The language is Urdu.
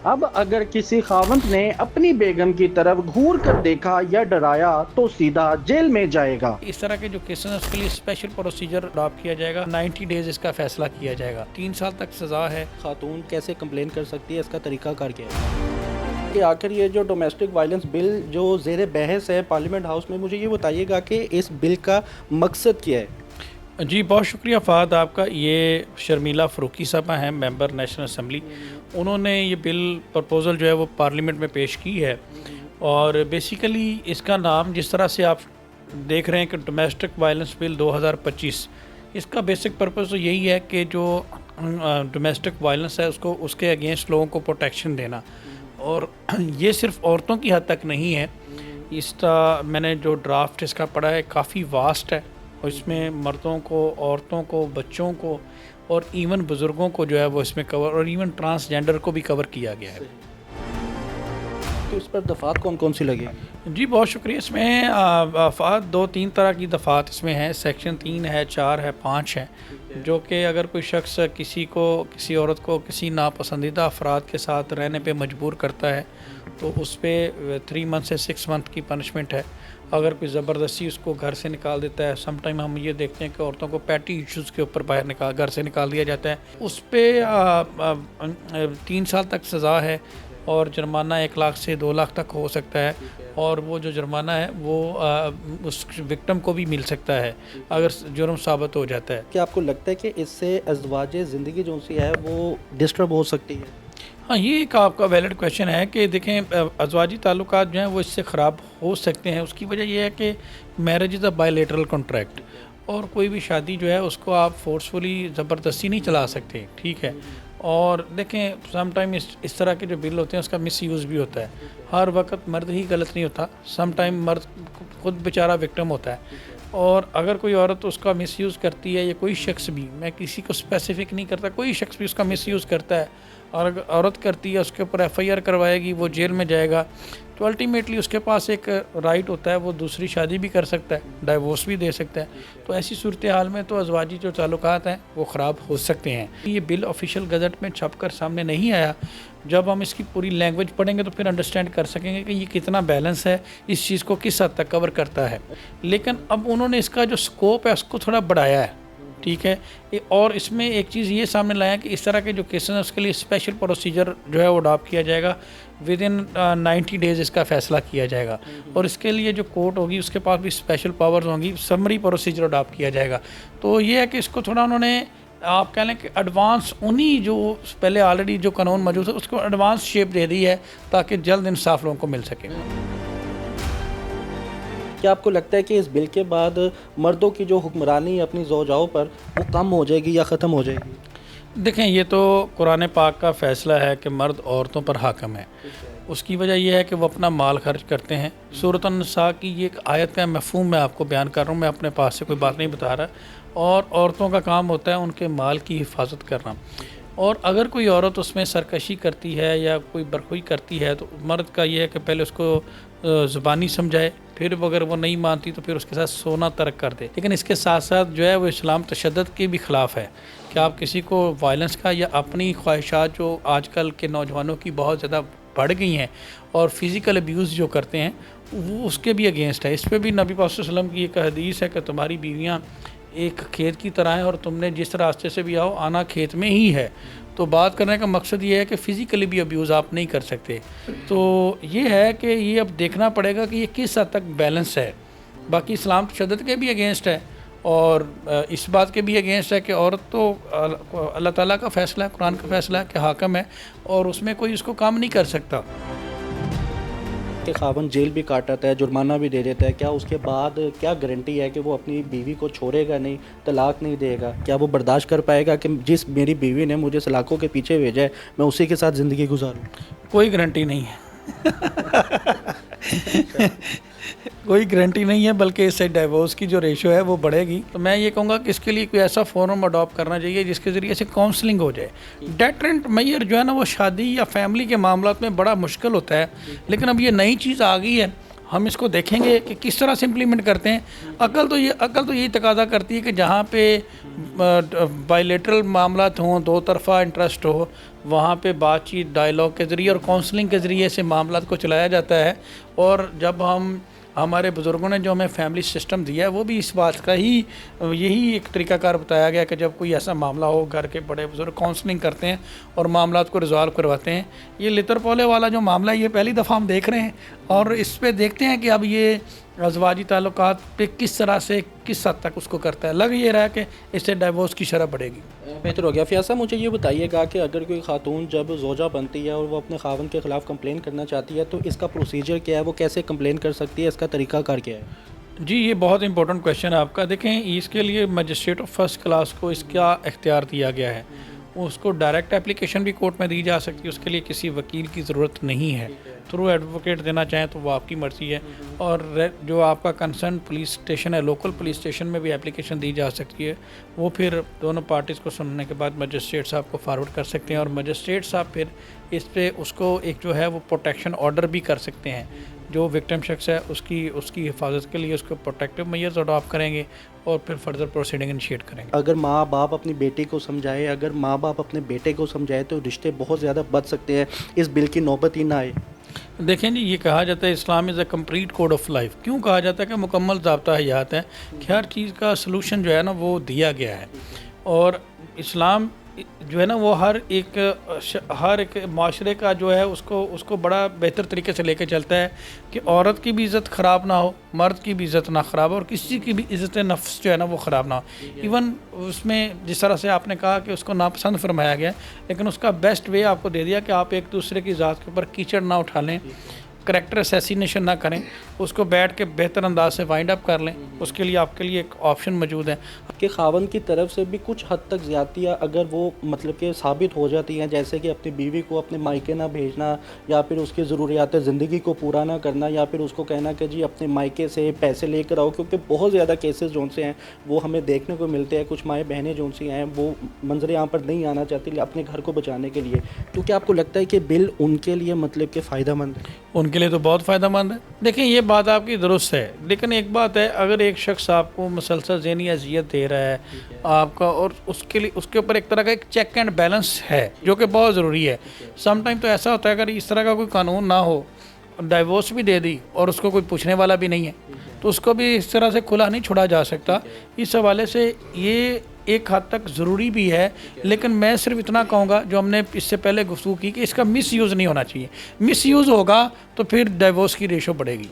اب اگر کسی خاوند نے اپنی بیگم کی طرف گھور کر دیکھا یا ڈرایا تو سیدھا جیل میں جائے گا۔ اس طرح کے جو کیسز ہیں اس کے لیے اسپیشل پروسیجر اڈاپٹ کیا جائے گا، 90 ڈیز اس کا فیصلہ کیا جائے گا، 3 سال تک سزا ہے۔ خاتون کیسے کمپلین کر سکتی ہے، اس کا طریقہ کار کیا ہے؟ کہ آخر یہ جو ڈومیسٹک وائلنس بل جو زیر بحث ہے پارلیمنٹ ہاؤس میں، مجھے یہ بتائیے گا کہ اس بل کا مقصد کیا ہے؟ جی بہت شکریہ فہد آپ کا۔ یہ شرمیلا فروقی صاحبہ ہیں، ممبر نیشنل اسمبلی، انہوں نے یہ بل پرپوزل جو ہے وہ پارلیمنٹ میں پیش کی ہے، اور بیسیکلی اس کا نام جس طرح سے آپ دیکھ رہے ہیں کہ ڈومیسٹک وائلنس بل 2025، اس کا بیسک پرپز تو یہی ہے کہ جو ڈومیسٹک وائلنس ہے اس کے اگینسٹ لوگوں کو پروٹیکشن دینا، اور یہ صرف عورتوں کی حد تک نہیں ہے۔ اس کا میں نے جو ڈرافٹ اس کا پڑھا ہے کافی واسٹ ہے، اور اس میں مردوں کو، عورتوں کو، بچوں کو اور ایون بزرگوں کو جو ہے وہ اس میں کور، اور ایون ٹرانسجینڈر کو بھی کور کیا گیا ہے۔ تو اس پر دفعات کون کون سی لگے؟ جی بہت شکریہ۔ اس میں فہد 2-3 طرح کی دفعات اس میں ہیں، سیکشن 3 ہے، 4 ہے، 5 ہے، جو کہ اگر کوئی شخص کسی عورت کو کسی ناپسندیدہ افراد کے ساتھ رہنے پہ مجبور کرتا ہے تو اس پہ 3 منتھ سے 6 منتھ کی پنشمنٹ ہے۔ اگر کوئی زبردستی اس کو گھر سے نکال دیتا ہے، سم ٹائم ہم یہ دیکھتے ہیں کہ عورتوں کو پیٹی ایشوز کے اوپر گھر سے نکال دیا جاتا ہے، اس پہ 3 سال تک سزا ہے، اور جرمانہ 1 لاکھ سے 2 لاکھ تک ہو سکتا ہے، اور وہ جو جرمانہ ہے وہ اس وکٹم کو بھی مل سکتا ہے اگر جرم ثابت ہو جاتا ہے۔ کیا آپ کو لگتا ہے کہ اس سے ازدواج زندگی جو سی ہے وہ ڈسٹرب ہو سکتی ہے؟ ہاں، یہ ایک آپ کا ویلڈ کویشچن ہے کہ دیکھیں ازواجی تعلقات جو ہیں وہ اس سے خراب ہو سکتے ہیں۔ اس کی وجہ یہ ہے کہ marriage is a by lateral contract, اور کوئی بھی شادی جو ہے اس کو آپ فورسفلی زبردستی نہیں چلا سکتے، ٹھیک ہے؟ اور دیکھیں سم ٹائم اس طرح کے جو بل ہوتے ہیں اس کا مس یوز بھی ہوتا ہے، ہر وقت مرد ہی غلط نہیں ہوتا، سم ٹائم مرد خود بیچارہ وکٹم ہوتا ہے، اور اگر کوئی عورت اس کا مس یوز کرتی ہے، یا کوئی شخص بھی، میں کسی کو اسپیسیفک نہیں کرتا، کوئی شخص بھی اس کا مس یوز کرتا ہے اور اگر عورت کرتی ہے اس کے اوپر FIR کروائے گی، وہ جیل میں جائے گا، تو الٹیمیٹلی اس کے پاس ایک رائٹ ہوتا ہے، وہ دوسری شادی بھی کر سکتا ہے، ڈائیورس بھی دے سکتا ہے۔ تو ایسی صورتحال میں تو ازواجی جو تعلقات ہیں وہ خراب ہو سکتے ہیں۔ یہ بل آفیشیل گزٹ میں چھپ کر سامنے نہیں آیا، جب ہم اس کی پوری لینگویج پڑھیں گے تو پھر انڈرسٹینڈ کر سکیں گے کہ یہ کتنا بیلنس ہے، اس چیز کو کس حد تک کور کرتا ہے۔ لیکن اب انہوں نے اس کا جو سکوپ ہے اس کو تھوڑا بڑھایا ہے، ٹھیک ہے، اور اس میں ایک چیز یہ سامنے لایا کہ اس طرح کے جو کیسز ہیں اس کے لیے اسپیشل پروسیجر جو ہے وہ اڈاپٹ کیا جائے گا، ود ان 90 ڈیز اس کا فیصلہ کیا جائے گا، اور اس کے لیے جو کورٹ ہوگی اس کے پاس بھی اسپیشل پاورز ہوں گی، سمری پروسیجر اڈاپٹ کیا جائے گا۔ تو یہ ہے کہ اس کو تھوڑا انہوں نے آپ کہہ لیں کہ ایڈوانس انہی جو پہلے آلریڈی جو قانون موجود ہے اس کو ایڈوانس شیپ دے دی ہے تاکہ جلد انصاف لوگوں کو مل سکے۔ کیا آپ کو لگتا ہے کہ اس بل کے بعد مردوں کی جو حکمرانی اپنی زوجاؤں پر وہ کم ہو جائے گی یا ختم ہو جائے گی؟ دیکھیں یہ تو قرآن پاک کا فیصلہ ہے کہ مرد عورتوں پر حاکم ہے، اس کی وجہ یہ ہے کہ وہ اپنا مال خرچ کرتے ہیں۔ سورۃ النساء کی یہ ایک آیت کا مفہوم میں آپ کو بیان کر رہا ہوں، میں اپنے پاس سے کوئی بات نہیں بتا رہا، اور عورتوں کا کام ہوتا ہے ان کے مال کی حفاظت کرنا، اور اگر کوئی عورت اس میں سرکشی کرتی ہے یا کوئی برخوئی کرتی ہے تو مرد کا یہ ہے کہ پہلے اس کو زبانی سمجھائے، پھر اگر وہ نہیں مانتی تو پھر اس کے ساتھ سونا ترک کر دے۔ لیکن اس کے ساتھ ساتھ جو ہے وہ اسلام تشدد کے بھی خلاف ہے کہ آپ کسی کو وائلنس کا یا اپنی خواہشات جو آج کل کے نوجوانوں کی بہت زیادہ بڑھ گئی ہیں اور فزیکل ابیوز جو کرتے ہیں وہ اس کے بھی اگینسٹ ہے۔ اس پہ بھی نبی پاک صلی اللہ علیہ وسلم کی ایک حدیث ہے کہ تمہاری بیویاں ایک کھیت کی طرح ہیں اور تم نے جس راستے سے بھی آؤ آنا کھیت میں ہی ہے۔ تو بات کرنے کا مقصد یہ ہے کہ فزیکلی بھی ابیوز آپ نہیں کر سکتے۔ تو یہ ہے کہ یہ اب دیکھنا پڑے گا کہ یہ کس حد تک بیلنس ہے۔ باقی اسلام تشدد کے بھی اگینسٹ ہے، اور اس بات کے بھی اگینسٹ ہے کہ عورت تو اللہ تعالیٰ کا فیصلہ ہے، قرآن کا فیصلہ ہے کہ حاکم ہے، اور اس میں کوئی اس کو کام نہیں کر سکتا۔ کہ خاوند جیل بھی کاٹتا ہے، جرمانہ بھی دے دیتا ہے، کیا اس کے بعد کیا گارنٹی ہے کہ وہ اپنی بیوی کو چھوڑے گا نہیں، طلاق نہیں دے گا؟ کیا وہ برداشت کر پائے گا کہ جس میری بیوی نے مجھے سلاخوں کے پیچھے بھیجا ہے میں اسی کے ساتھ زندگی گزاروں؟ کوئی گارنٹی نہیں ہے کوئی گارنٹی نہیں ہے، بلکہ اس سے ڈائیورس کی جو ریشو ہے وہ بڑھے گی۔ تو میں یہ کہوں گا کہ اس کے لیے کوئی ایسا فورم اڈاپٹ کرنا چاہیے جس کے ذریعے سے کاؤنسلنگ ہو جائے۔ ڈیٹرنٹ میئر جو ہے نا وہ شادی یا فیملی کے معاملات میں بڑا مشکل ہوتا ہے، لیکن اب یہ نئی چیز آ گئی ہے، ہم اس کو دیکھیں گے کہ کس طرح سے امپلیمنٹ کرتے ہیں۔ عقل تو یہی تقاضا کرتی ہے کہ جہاں پہ بائیلیٹرل معاملات ہوں، دو طرفہ انٹرسٹ ہو، وہاں پہ بات چیت ڈائلاگ کے ذریعے اور کاؤنسلنگ کے ذریعے سے معاملات کو چلایا جاتا ہے. اور جب ہمارے بزرگوں نے جو ہمیں فیملی سسٹم دیا ہے وہ بھی اس بات کا ہی یہی ایک طریقہ کار بتایا گیا کہ جب کوئی ایسا معاملہ ہو گھر کے بڑے بزرگ کاؤنسلنگ کرتے ہیں اور معاملات کو ریزالو کرواتے ہیں. یہ لتر پولے والا جو معاملہ ہے یہ پہلی دفعہ ہم دیکھ رہے ہیں اور اس پہ دیکھتے ہیں کہ اب یہ ازواجی تعلقات پہ کس طرح سے کس حد تک اس کو کرتا ہے. لگ یہ رہا ہے کہ اس سے ڈائیورس کی شرح بڑھے گی. بہتر ہو گیا. فیاض صاحب مجھے یہ بتائیے گا کہ اگر کوئی خاتون جب زوجہ بنتی ہے اور وہ اپنے خاوند کے خلاف کمپلین کرنا چاہتی ہے تو اس کا پروسیجر کیا ہے, وہ کیسے کمپلین کر سکتی ہے, اس کا طریقہ کار کیا ہے؟ جی یہ بہت امپورٹنٹ کویشچن ہے آپ کا. دیکھیں اس کے لیے مجسٹریٹ آف فرسٹ کلاس کو اس کا اختیار دیا گیا ہے. اس کو ڈائریکٹ اپلیکیشن بھی کورٹ میں دی جا سکتی ہے, اس کے لیے کسی وکیل کی ضرورت نہیں ہے. تھرو ایڈوکیٹ دینا چاہیں تو وہ آپ کی مرضی ہے. اور جو آپ کا کنسرن پولیس اسٹیشن ہے, لوکل پولیس اسٹیشن میں بھی اپلیکیشن دی جا سکتی ہے. وہ پھر دونوں پارٹیز کو سننے کے بعد مجسٹریٹ صاحب کو فارورڈ کر سکتے ہیں اور مجسٹریٹ صاحب پھر اس پہ اس کو ایک جو ہے وہ پروٹیکشن آرڈر بھی کر سکتے ہیں. جو وکٹم شخص ہے اس کی حفاظت کے لیے اس کو پروٹیکٹیو میئرز اڈاپٹ کریں گے اور پھر فردر پروسیڈنگ انیشیٹ کریں گے. اگر ماں باپ اپنی بیٹی کو سمجھائے, اگر ماں باپ اپنے بیٹے کو سمجھائے تو رشتے بہت زیادہ بچ سکتے ہیں, اس بل کی نوبت ہی نہ آئے. دیکھیں جی یہ کہا جاتا ہے اسلام is a complete code of life. کیوں کہا جاتا ہے کہ مکمل ضابطہ حیات ہے کہ ہر چیز کا سلوشن جو ہے نا وہ دیا گیا ہے. اور اسلام جو ہے نا وہ ہر ایک معاشرے کا جو ہے اس کو بڑا بہتر طریقے سے لے کے چلتا ہے کہ عورت کی بھی عزت خراب نہ ہو, مرد کی بھی عزت نہ خراب ہو اور کسی کی بھی عزت نفس جو ہے نا وہ خراب نہ ہو. ایون اس میں جس طرح سے آپ نے کہا کہ اس کو ناپسند فرمایا گیا لیکن اس کا بیسٹ وے آپ کو دے دیا کہ آپ ایک دوسرے کی ذات کے اوپر کیچڑ نہ اٹھا لیں, کریکٹر اسیسینیشن نہ کریں, اس کو بیٹھ کے بہتر انداز سے وائنڈ اپ کر لیں. اس کے لیے آپ کے لیے ایک آپشن موجود ہے کہ خاوند کی طرف سے بھی کچھ حد تک زیادتیاں اگر وہ مطلب کہ ثابت ہو جاتی ہیں, جیسے کہ اپنی بیوی کو اپنے مائکے نہ بھیجنا یا پھر اس کی ضروریات زندگی کو پورا نہ کرنا یا پھر اس کو کہنا کہ جی اپنے مائکے سے پیسے لے کر آؤ, کیونکہ بہت زیادہ کیسز جون سے ہیں وہ ہمیں دیکھنے کو ملتے ہیں. کچھ مائیں بہنیں جون سی ہیں وہ منظر یہاں پر نہیں آنا چاہتی اپنے گھر کو بچانے کے لیے. تو کیا آپ کو لگتا ہے کہ بل ان کے لیے مطلب کہ فائدہ مند ہے؟ ان کے لیے تو بہت فائدہ مند ہے. دیکھیں یہ بات آپ کی درست ہے, لیکن ایک بات ہے اگر ایک شخص آپ کو مسلسل ذہنی اذیت دے رہا ہے آپ کا اور اس کے اوپر ایک طرح کا ایک چیک اینڈ بیلنس ہے جو کہ بہت ضروری ہے. سم ٹائم تو ایسا ہوتا ہے اگر اس طرح کا کوئی قانون نہ ہو, ڈائیورس بھی دے دی اور اس کو کوئی پوچھنے والا بھی نہیں ہے تو اس کو بھی اس طرح سے کھلا نہیں چھوڑا جا سکتا. اس حوالے سے یہ ایک حد تک ضروری بھی ہے, لیکن میں صرف اتنا کہوں گا جو ہم نے اس سے پہلے گفتگو کی کہ اس کا مس یوز نہیں ہونا چاہیے. مس یوز ہوگا تو پھر ڈائیورس کی ریشو بڑھے گی.